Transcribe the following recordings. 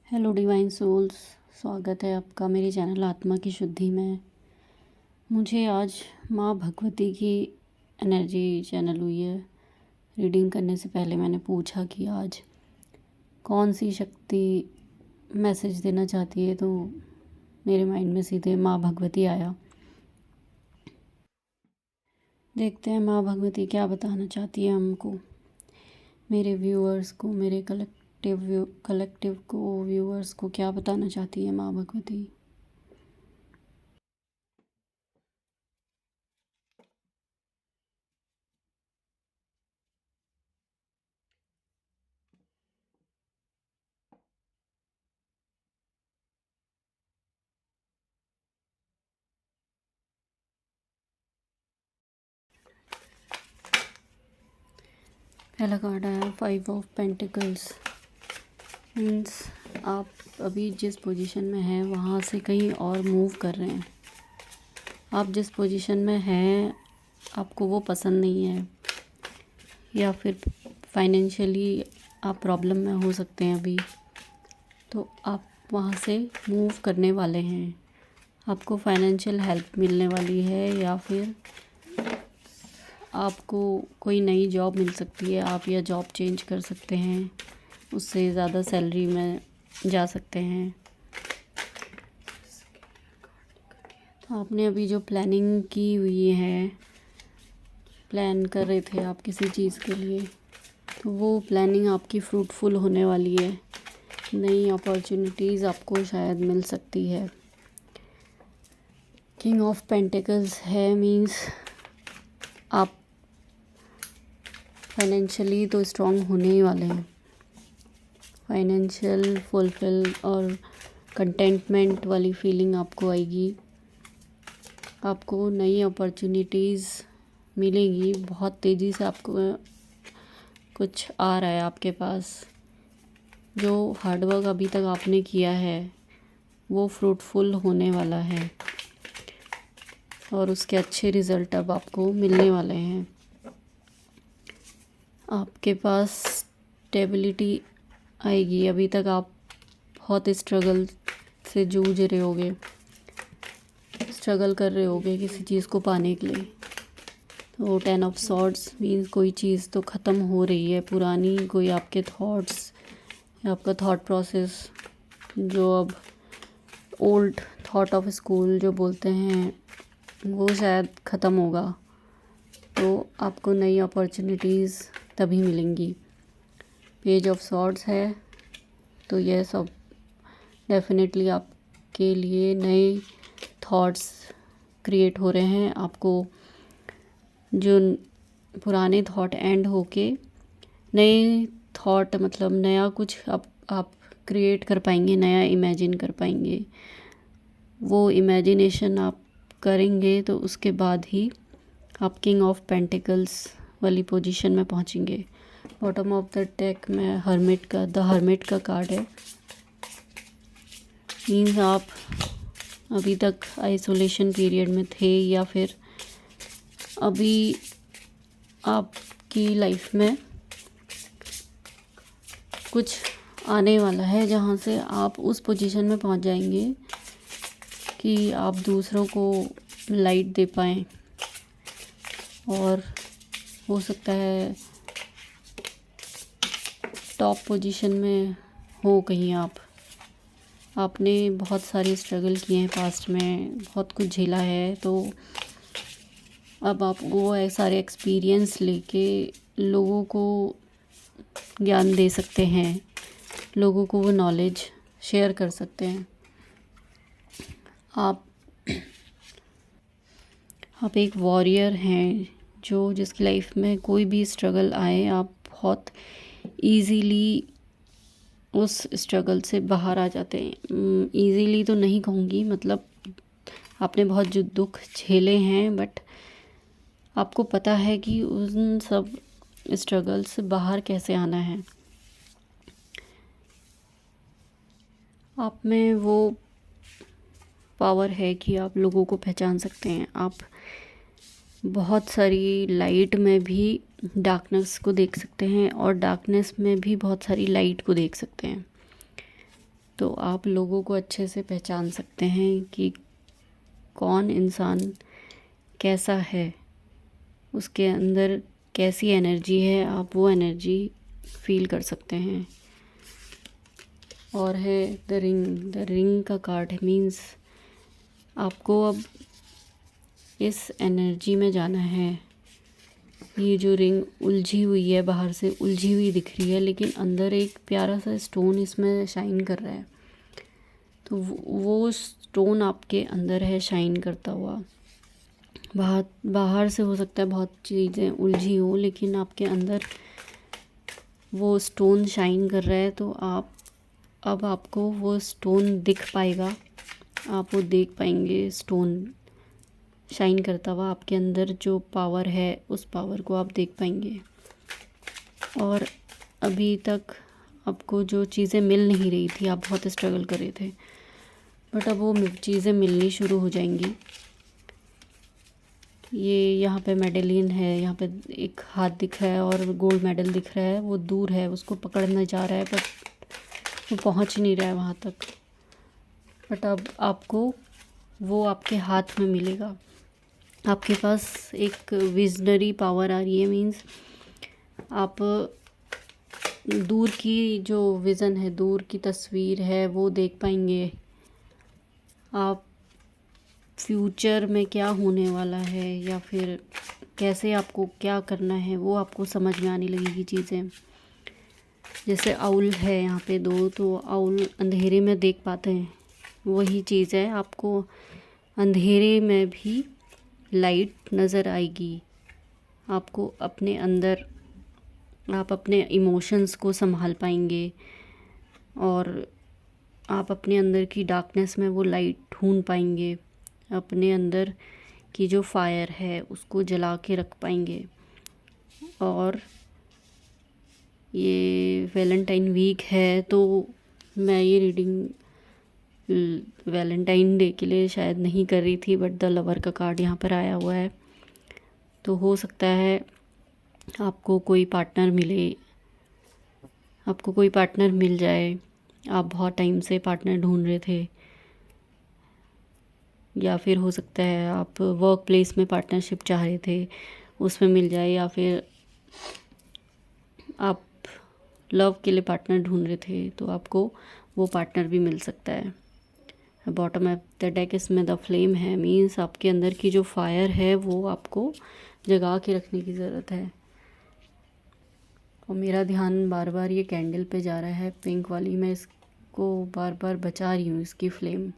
Hello divine souls, स्वागत है आपका मेरे चैनल आत्मा की शुद्धि में। मुझे आज माँ भगवती की एनर्जी चैनल हुई है। रीडिंग करने से पहले मैंने पूछा कि आज कौन सी शक्ति मैसेज देना चाहती है, तो मेरे माइंड में सीधे माँ भगवती आया। देखते हैं माँ भगवती क्या बताना चाहती है हमको, मेरे व्यूअर्स को, मेरे कलेक्टिव को, व्यूअर्स को क्या बताना चाहती है माँ भगवती। पहला कार्ड आया 5 ऑफ पेंटिकल्स। मीन्स आप अभी जिस पोजीशन में हैं वहाँ से कहीं और मूव कर रहे हैं। आप जिस पोजीशन में हैं आपको वो पसंद नहीं है, या फिर फाइनेंशियली आप प्रॉब्लम में हो सकते हैं अभी, तो आप वहाँ से मूव करने वाले हैं। आपको फाइनेंशियल हेल्प मिलने वाली है, या फिर आपको कोई नई जॉब मिल सकती है। आप या जॉब चेंज कर सकते हैं, उससे ज़्यादा सैलरी में जा सकते हैं। तो आपने अभी जो प्लानिंग की हुई है, प्लान कर रहे थे आप किसी चीज़ के लिए, तो वो प्लानिंग आपकी फ्रूटफुल होने वाली है। नई अपॉर्चुनिटीज़ आपको शायद मिल सकती है। किंग ऑफ पेंटिकल्स है, मीन्स आप फाइनेंशियली तो स्ट्रॉन्ग होने ही वाले हैं। फाइनेंशियल फुलफिल और कंटेंटमेंट वाली फीलिंग आपको आएगी। आपको नई अपॉर्चुनिटीज़ मिलेंगी बहुत तेज़ी से। आपको कुछ आ रहा है आपके पास। जो हार्डवर्क अभी तक आपने किया है वो फ्रूटफुल होने वाला है, और उसके अच्छे रिज़ल्ट अब आपको मिलने वाले हैं। आपके पास स्टेबिलिटी आएगी। अभी तक आप बहुत स्ट्रगल से जूझ रहे होगे, स्ट्रगल कर रहे होगे किसी चीज़ को पाने के लिए। तो 10 ऑफ सॉर्ड्स मीन्स कोई चीज़ तो ख़त्म हो रही है पुरानी। कोई आपके थॉट्स या आपका थॉट प्रोसेस जो अब ओल्ड थॉट ऑफ स्कूल जो बोलते हैं, वो शायद ख़त्म होगा। तो आपको नई अपॉर्चुनिटीज़ तभी मिलेंगी। पेज ऑफ सॉर्ड्स है, तो ये सब डेफिनेटली आपके लिए नए थॉट्स क्रिएट हो रहे हैं। आपको जो पुराने थॉट एंड होके नए थॉट, मतलब नया कुछ आप क्रिएट कर पाएंगे, नया इमेजिन कर पाएंगे। वो इमेजिनेशन आप करेंगे तो उसके बाद ही आप किंग ऑफ पेंटिकल्स वाली पोजीशन में पहुंचेंगे। बॉटम ऑफ द डेक में द हर्मिट का कार्ड है। मीन्स आप अभी तक आइसोलेशन पीरियड में थे, या फिर अभी आपकी लाइफ में कुछ आने वाला है जहाँ से आप उस पोजीशन में पहुँच जाएंगे कि आप दूसरों को लाइट दे पाएँ। और हो सकता है टॉप पोजीशन में हो कहीं आपने बहुत सारे स्ट्रगल किए हैं पास्ट में, बहुत कुछ झेला है, तो अब आप वो सारे एक्सपीरियंस लेके लोगों को ज्ञान दे सकते हैं, लोगों को वो नॉलेज शेयर कर सकते हैं। आप एक वॉरियर हैं जिसकी लाइफ में कोई भी स्ट्रगल आए, आप बहुत इजीली उस स्ट्रगल से बाहर आ जाते हैं। इजीली तो नहीं कहूँगी, मतलब आपने बहुत जो दुख झेले हैं, बट आपको पता है कि उन सब स्ट्रगल से बाहर कैसे आना है। आप में वो पावर है कि आप लोगों को पहचान सकते हैं। आप बहुत सारी लाइट में भी डार्कनेस को देख सकते हैं, और डार्कनेस में भी बहुत सारी लाइट को देख सकते हैं। तो आप लोगों को अच्छे से पहचान सकते हैं कि कौन इंसान कैसा है, उसके अंदर कैसी एनर्जी है, आप वो एनर्जी फील कर सकते हैं। और है द रिंग का कार्ड है, मीन्स आपको अब इस एनर्जी में जाना है। ये जो रिंग उलझी हुई है, बाहर से उलझी हुई दिख रही है, लेकिन अंदर एक प्यारा सा स्टोन इसमें शाइन कर रहा है। तो वो स्टोन आपके अंदर है शाइन करता हुआ। बाहर से हो सकता है बहुत चीज़ें उलझी हो, लेकिन आपके अंदर वो स्टोन शाइन कर रहा है। तो अब आपको वो स्टोन दिख पाएगा, आप वो देख पाएंगे। स्टोन शाइन करता हुआ आपके अंदर जो पावर है, उस पावर को आप देख पाएंगे। और अभी तक आपको जो चीज़ें मिल नहीं रही थी, आप बहुत स्ट्रगल कर रहे थे, बट अब वो चीज़ें मिलनी शुरू हो जाएंगी। ये यहाँ पे मेडलियन है, यहाँ पे एक हाथ दिख रहा है और गोल्ड मेडल दिख रहा है। वो दूर है, उसको पकड़ना जा रहा है, बट वो पहुँच नहीं रहा है वहाँ तक। बट अब आपको वो आपके हाथ में मिलेगा। आपके पास एक विजनरी पावर आ रही है, मीन्स आप दूर की जो विज़न है, दूर की तस्वीर है, वो देख पाएंगे। आप फ्यूचर में क्या होने वाला है या फिर कैसे आपको क्या करना है, वो आपको समझ में आने लगेगी चीज़ें। जैसे आउल है यहाँ पे दो, तो आउल अंधेरे में देख पाते हैं, वही चीज़ है। आपको अंधेरे में भी लाइट नज़र आएगी। आपको अपने अंदर, आप अपने इमोशंस को संभाल पाएंगे और आप अपने अंदर की डार्कनेस में वो लाइट ढूंढ पाएंगे। अपने अंदर की जो फायर है उसको जला के रख पाएंगे। और ये वैलेंटाइन वीक है, तो मैं ये रीडिंग वैलेंटाइन डे के लिए शायद नहीं कर रही थी, बट द लवर का कार्ड यहाँ पर आया हुआ है। तो हो सकता है आपको कोई पार्टनर मिले, आपको कोई पार्टनर मिल जाए। आप बहुत टाइम से पार्टनर ढूंढ रहे थे, या फिर हो सकता है आप वर्क प्लेस में पार्टनरशिप चाह रहे थे, उसमें मिल जाए। या फिर आप लव के लिए पार्टनर ढूंढ रहे थे, तो आपको वो पार्टनर भी मिल सकता है। बॉटम ऑफ द डेक इसमें द फ्लेम है, मीन्स आपके अंदर की जो फायर है वो आपको जगा के रखने की ज़रूरत है। और मेरा ध्यान बार बार ये कैंडल पे जा रहा है, पिंक वाली। मैं इसको बार बार बचा रही हूँ, इसकी फ्लेम।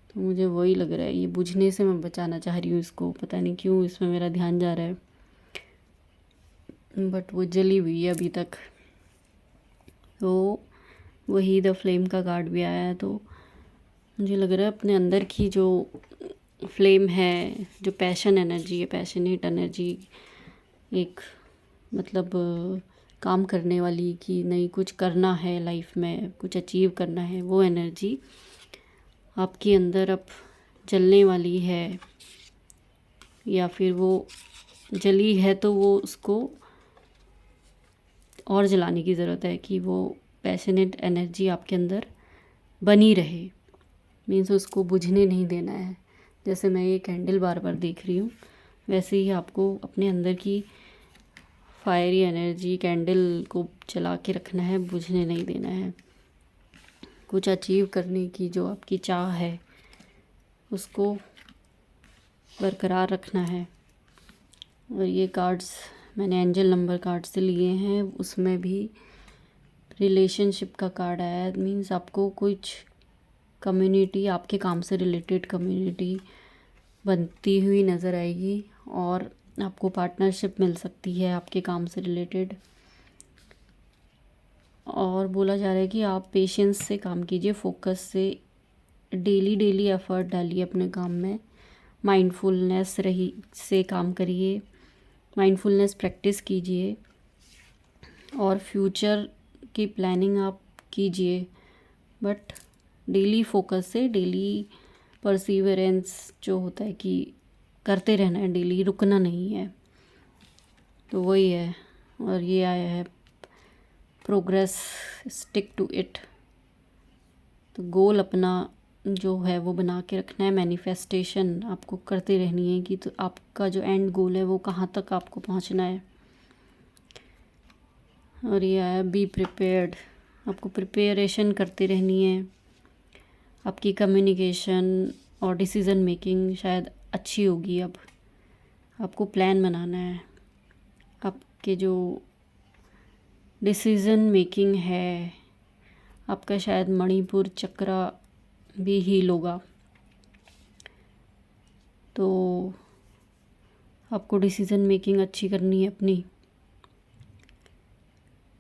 तो मुझे वही लग रहा है, ये बुझने से मैं बचाना चाह रही हूँ इसको। पता नहीं क्यों इसमें मेरा ध्यान जा रहा है, बट वो जली हुई है अभी तक। तो वही द फ्लेम का कार्ड भी आया है। तो मुझे लग रहा है अपने अंदर की जो फ्लेम है, जो पैशन एनर्जी है, पैशनेट एनर्जी, एक मतलब काम करने वाली, कि नहीं कुछ करना है लाइफ में, कुछ अचीव करना है, वो एनर्जी आपके अंदर अब जलने वाली है। या फिर वो जली है तो वो उसको और जलाने की ज़रूरत है, कि वो पैशनेट एनर्जी आपके अंदर बनी रहे। मीन्स उसको बुझने नहीं देना है। जैसे मैं ये कैंडल बार बार देख रही हूँ, वैसे ही आपको अपने अंदर की फायरी एनर्जी कैंडल को जला के रखना है, बुझने नहीं देना है। कुछ अचीव करने की जो आपकी चाह है उसको बरकरार रखना है। और ये कार्ड्स मैंने एंजल नंबर कार्ड से लिए हैं, उसमें भी रिलेशनशिप का कार्ड आया है। मीन्स आपको कुछ कम्युनिटी, आपके काम से रिलेटेड कम्युनिटी बनती हुई नज़र आएगी, और आपको पार्टनरशिप मिल सकती है आपके काम से रिलेटेड। और बोला जा रहा है कि आप पेशेंस से काम कीजिए, फोकस से, डेली एफर्ट डालिए अपने काम में, माइंडफुलनेस से काम करिए, माइंडफुलनेस प्रैक्टिस कीजिए, और फ्यूचर की प्लानिंग आप कीजिए। बट डेली फोकस से, डेली परसीवरेंस जो होता है कि करते रहना है, डेली रुकना नहीं है। तो वही है। और ये आया है प्रोग्रेस, स्टिक टू इट। तो गोल अपना जो है वो बना के रखना है। मैनिफेस्टेशन आपको करती रहनी है कि तो आपका जो एंड गोल है वो कहाँ तक आपको पहुँचना है। और ये है बी प्रिपेयर्ड, आपको प्रिपरेशन करती रहनी है। आपकी कम्युनिकेशन और डिसीज़न मेकिंग शायद अच्छी होगी। अब आपको प्लान बनाना है। आपके जो डिसीज़न मेकिंग है, आपका शायद मणिपुर चक्र भी हील होगा। तो आपको डिसीज़न मेकिंग अच्छी करनी है अपनी,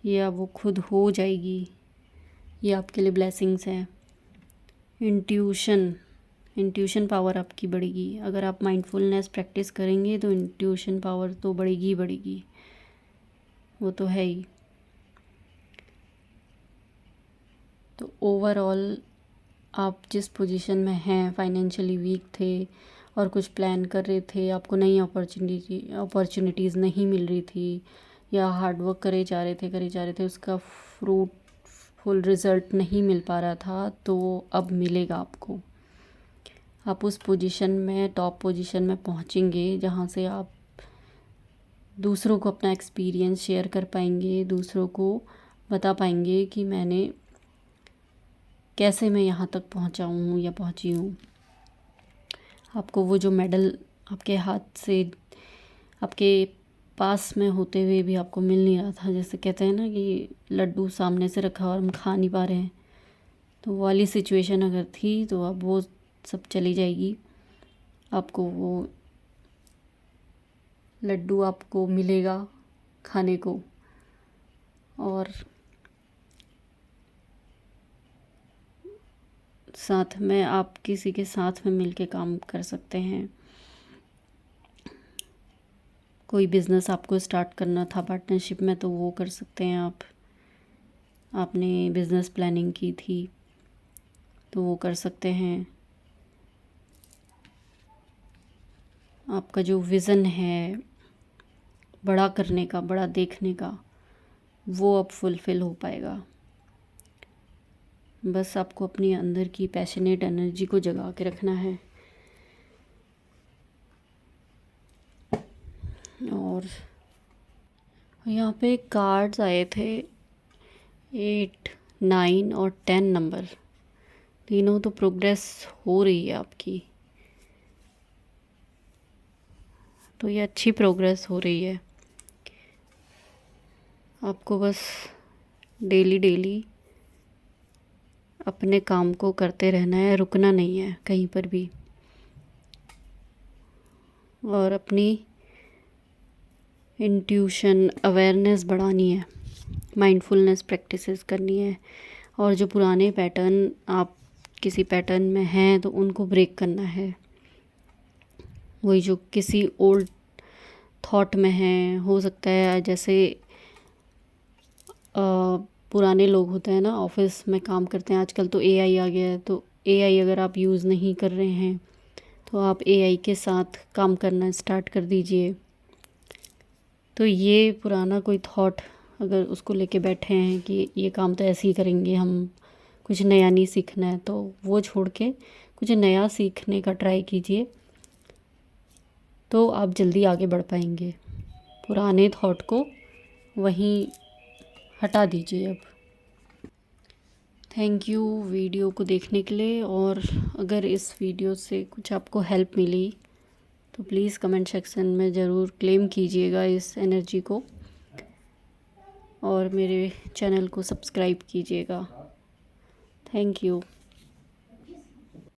या वो खुद हो जाएगी। ये आपके लिए ब्लेसिंग्स हैं। इंट्यूशन पावर आपकी बढ़ेगी। अगर आप माइंडफुलनेस प्रैक्टिस करेंगे तो इंट्यूशन पावर तो बढ़ेगी ही बढ़ेगी, वो तो है ही। तो ओवरऑल आप जिस पोजीशन में हैं, फाइनेंशियली वीक थे और कुछ प्लान कर रहे थे, आपको नई अपॉर्चुनिटीज़ नहीं मिल रही थी, या हार्ड वर्क करे जा रहे थे, उसका फ्रूटफुल रिज़ल्ट नहीं मिल पा रहा था, तो अब मिलेगा आपको। आप उस पोजीशन में, टॉप पोजीशन में पहुंचेंगे जहां से आप दूसरों को अपना एक्सपीरियंस शेयर कर पाएंगे, दूसरों को बता पाएंगे कि कैसे मैं यहाँ तक पहुँचा हूँ या पहुँची हूँ। आपको वो जो मेडल आपके हाथ से, आपके पास में होते हुए भी आपको मिल नहीं रहा था, जैसे कहते हैं ना कि लड्डू सामने से रखा और हम खा नहीं पा रहे हैं, तो वो वाली सिचुएशन अगर थी तो अब वो सब चली जाएगी। आपको वो लड्डू आपको मिलेगा खाने को, और साथ में आप किसी के साथ में मिलके काम कर सकते हैं। कोई बिज़नेस आपको स्टार्ट करना था पार्टनरशिप में, तो वो कर सकते हैं आप। आपने बिज़नेस प्लानिंग की थी तो वो कर सकते हैं। आपका जो विज़न है बड़ा करने का, बड़ा देखने का, वो अब फुलफ़िल हो पाएगा। बस आपको अपनी अंदर की पैशनेट एनर्जी को जगा के रखना है। और यहाँ पे कार्ड्स आए थे 8, 9 और 10 नंबर, तीनों तो प्रोग्रेस हो रही है आपकी, तो ये अच्छी प्रोग्रेस हो रही है। आपको बस डेली अपने काम को करते रहना है, रुकना नहीं है कहीं पर भी, और अपनी इंट्यूशन अवेयरनेस बढ़ानी है, माइंडफुलनेस प्रैक्टिसेस करनी है। और जो पुराने पैटर्न, आप किसी पैटर्न में हैं तो उनको ब्रेक करना है। वही जो किसी ओल्ड थॉट में है, हो सकता है जैसे पुराने लोग होते हैं ना, ऑफिस में काम करते हैं, आजकल तो एआई आ गया है, तो एआई अगर आप यूज़ नहीं कर रहे हैं तो आप एआई के साथ काम करना स्टार्ट कर दीजिए। तो ये पुराना कोई थॉट अगर उसको लेके बैठे हैं कि ये काम तो ऐसे ही करेंगे हम, कुछ नया नहीं सीखना है, तो वो छोड़ के कुछ नया सीखने का ट्राई कीजिए, तो आप जल्दी आगे बढ़ पाएंगे। पुराने थॉट को वहीं हटा दीजिए अब। थैंक यू वीडियो को देखने के लिए, और अगर इस वीडियो से कुछ आपको हेल्प मिली तो प्लीज़ कमेंट सेक्शन में ज़रूर क्लेम कीजिएगा इस एनर्जी को, और मेरे चैनल को सब्सक्राइब कीजिएगा। Thank you.